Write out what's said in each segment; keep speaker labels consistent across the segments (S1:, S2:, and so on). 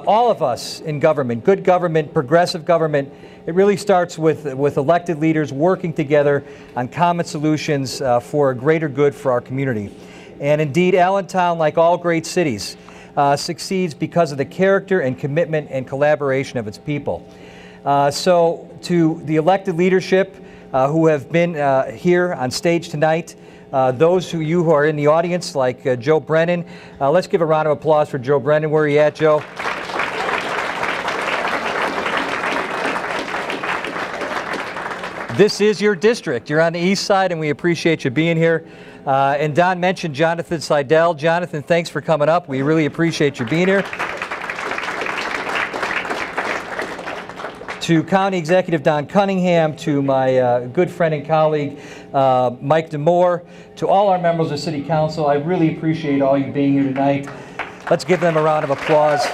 S1: all of us in government, good government, progressive government, it really starts with elected leaders working together on common solutions for a greater good for our community. And indeed, Allentown, like all great cities, succeeds because of the character and commitment and collaboration of its people. So to the elected leadership who have been here on stage tonight, those of you who are in the audience, like Joe Brennan, let's give a round of applause for Joe Brennan. Where are you at, Joe? This is your district. You're on the east side, and we appreciate you being here. And Don mentioned Jonathan Seidel. Jonathan, thanks for coming up. We really appreciate you being here. To County Executive Don Cunningham, to my good friend and colleague Mike DeMoore, to all our members of City Council, I really appreciate all you being here tonight. Let's give them a round of applause.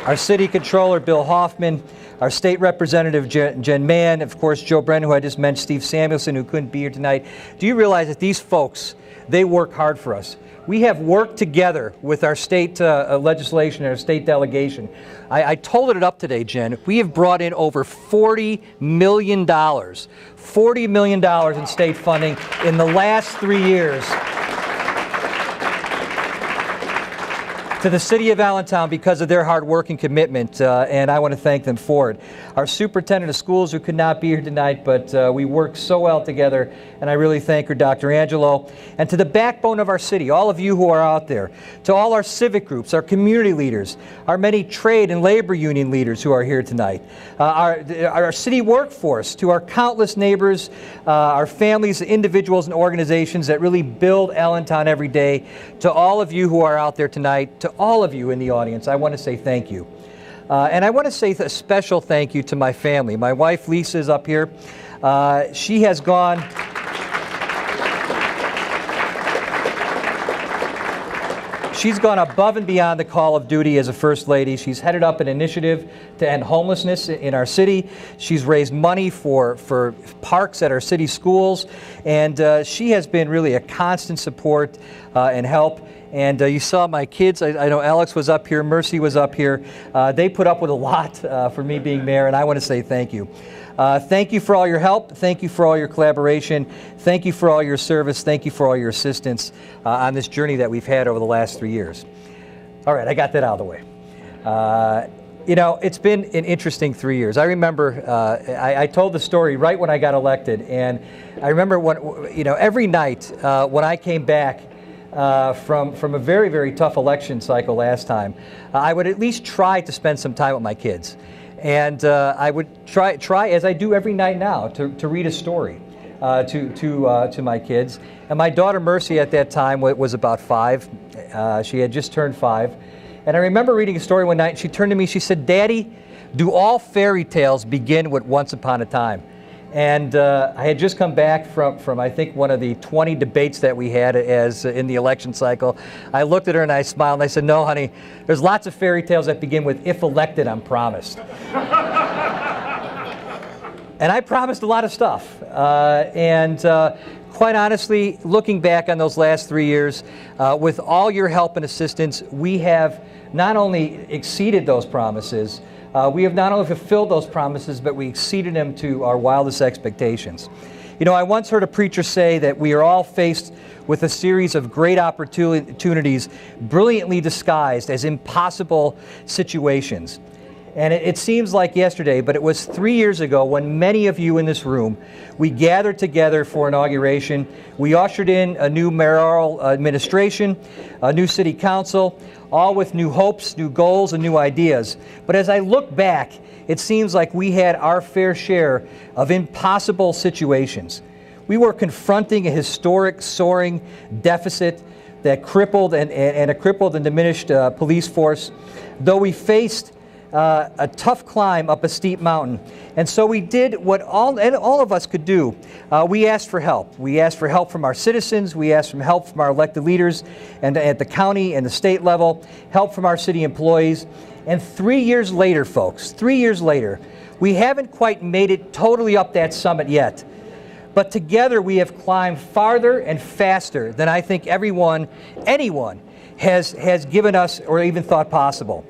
S1: Our City Controller, Bill Hoffman, our State Representative, Jen Mann, of course, Joe Brennan, who I just mentioned, Steve Samuelson, who couldn't be here tonight. Do you realize that these folks, they work hard for us? We have worked together with our state legislation and our state delegation. I totaled it up today, Jen. We have brought in over $40 million in state funding in the last 3 years to the city of Allentown because of their hard work and commitment, and I want to thank them for it. Our superintendent of schools, who could not be here tonight, but we work so well together, and I really thank her, Dr. Angelo. And to the backbone of our city, all of you who are out there, to all our civic groups, our community leaders, our many trade and labor union leaders who are here tonight, our city workforce, to our countless neighbors, our families, individuals, and organizations that really build Allentown every day, to all of you who are out there tonight, to all of you in the audience, I want to say thank you. And I want to say a special thank you to my family. My wife, Lisa, is up here. She has gone... She's gone above and beyond the call of duty as a First Lady. She's headed up an initiative to end homelessness in our city. She's raised money for parks at our city schools. And she has been really a constant support and help. And you saw my kids. I know Alex was up here, Mercy was up here. They put up with a lot for me being mayor, and I want to say thank you. Thank you for all your help. Thank you for all your collaboration. Thank you for all your service. Thank you for all your assistance on this journey that we've had over the last 3 years. All right, I got that out of the way. You know, it's been an interesting 3 years. I remember I told the story right when I got elected, and I remember when, you know, every night when I came back from a very, very tough election cycle last time, I would at least try to spend some time with my kids. And I would try, as I do every night now, to read a story to my kids. And my daughter Mercy at that time was about 5. She had just turned 5. And I remember reading a story one night, and she turned to me, she said, "Daddy, do all fairy tales begin with once upon a time?" And I had just come back from I think one of the 20 debates that we had as in the election cycle. I looked at her and I smiled and I said, "No, honey, there's lots of fairy tales that begin with 'if elected, I'm promised.'" And I promised a lot of stuff. Quite honestly, looking back on those last 3 years, with all your help and assistance, we have not only exceeded those promises, we have not only fulfilled those promises, but we exceeded them to our wildest expectations. You know, I once heard a preacher say that we are all faced with a series of great opportunities brilliantly disguised as impossible situations. And it seems like yesterday, but it was 3 years ago when many of you in this room, we gathered together for inauguration. We ushered in a new mayoral administration, a new city council, all with new hopes, new goals, and new ideas. But as I look back, it seems like we had our fair share of impossible situations. We were confronting a historic soaring deficit that crippled and a crippled and diminished police force, though we faced a tough climb up a steep mountain. And so we did what all of us could do. We asked for help. We asked for help from our citizens. We asked for help from our elected leaders and at the county and the state level, help from our city employees. And 3 years later, folks, 3 years later, we haven't quite made it totally up that summit yet. But together we have climbed farther and faster than I think anyone has given us or even thought possible.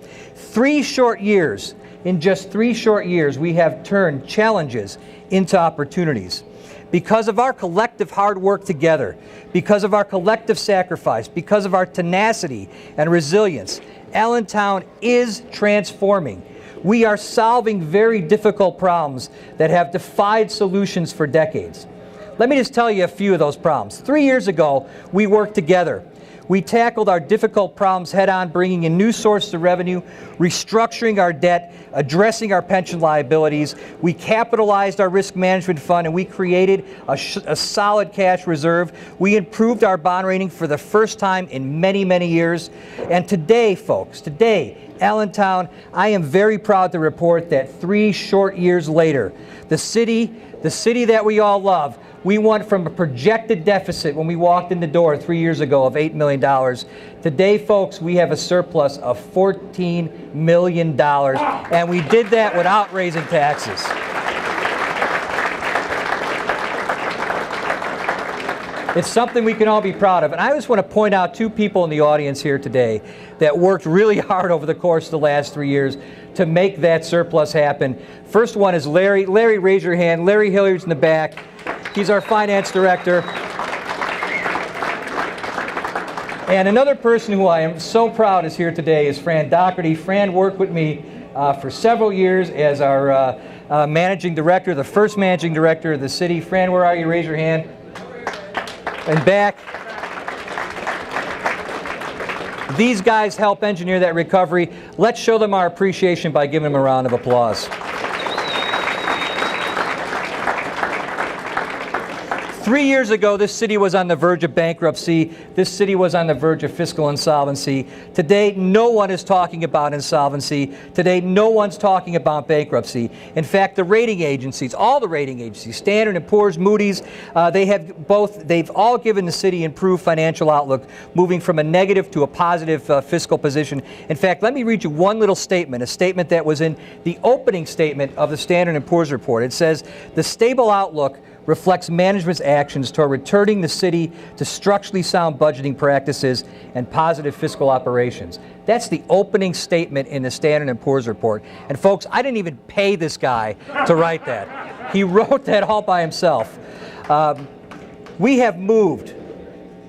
S1: In just 3 short years, we have turned challenges into opportunities. Because of our collective hard work together, because of our collective sacrifice, because of our tenacity and resilience, Allentown is transforming. We are solving very difficult problems that have defied solutions for decades. Let me just tell you a few of those problems. 3 years ago, we worked together. We tackled our difficult problems head-on, bringing in new sources of revenue, restructuring our debt, addressing our pension liabilities. We capitalized our risk management fund, and we created a solid cash reserve. We improved our bond rating for the first time in many, many years. And today, folks, Allentown, I am very proud to report that 3 short years later, the city that we all love, we went from a projected deficit when we walked in the door 3 years ago of $8 million. Today, folks, we have a surplus of $14 million, and we did that without raising taxes. It's something we can all be proud of. And I just want to point out 2 people in the audience here today that worked really hard over the course of the last 3 years to make that surplus happen. First one is Larry. Larry, raise your hand. Larry Hilliard's in the back. He's our finance director. And another person who I am so proud is here today is Fran Doherty. Fran worked with me for several years as our managing director, the first managing director of the city. Fran, where are you? Raise your hand. And back. These guys help engineer that recovery. Let's show them our appreciation by giving them a round of applause. 3 years ago, this city was on the verge of bankruptcy. This city was on the verge of fiscal insolvency. Today, no one is talking about insolvency. Today, no one's talking about bankruptcy. In fact, the rating agencies, all the rating agencies, Standard & Poor's, Moody's, they've all given the city improved financial outlook, moving from a negative to a positive fiscal position. In fact, let me read you one little statement, a statement that was in the opening statement of the Standard & Poor's report. It says, "The stable outlook reflects management's actions toward returning the city to structurally sound budgeting practices and positive fiscal operations." That's the opening statement in the Standard & Poor's report. And folks, I didn't even pay this guy to write that. He wrote that all by himself. We have moved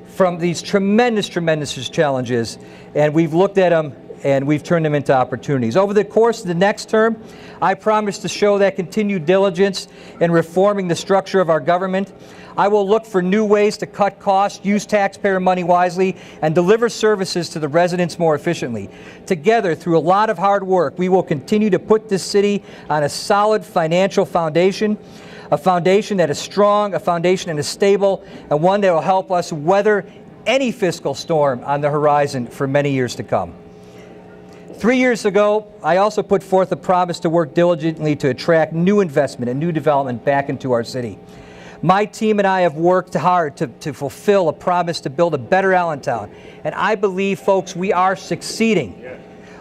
S1: from these tremendous challenges, and we've looked at them and we've turned them into opportunities. Over the course of the next term, I promise to show that continued diligence in reforming the structure of our government. I will look for new ways to cut costs, use taxpayer money wisely, and deliver services to the residents more efficiently. Together, through a lot of hard work, we will continue to put this city on a solid financial foundation, a foundation that is strong, a foundation that is stable, and one that will help us weather any fiscal storm on the horizon for many years to come. 3 years ago, I also put forth a promise to work diligently to attract new investment and new development back into our city. My team and I have worked hard to fulfill a promise to build a better Allentown, and I believe, folks, we are succeeding.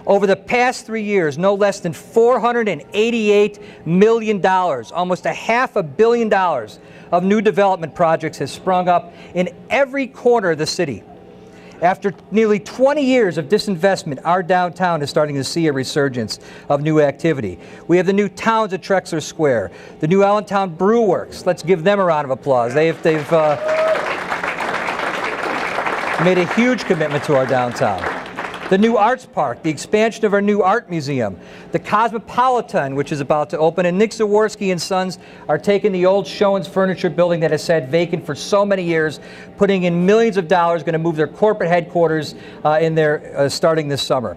S1: Over the past 3 years, no less than $488 million, almost $500 million of new development projects has sprung up in every corner of the city. After nearly 20 years of disinvestment, our downtown is starting to see a resurgence of new activity. We have the new towns at Trexler Square, the new Allentown Brew Works. Let's give them a round of applause. They've made a huge commitment to our downtown. The new Arts Park, the expansion of our new art museum, the Cosmopolitan, which is about to open, and Nick Zawarski and Sons are taking the old Schoen's Furniture building that has sat vacant for so many years, putting in millions of dollars, going to move their corporate headquarters in there starting this summer.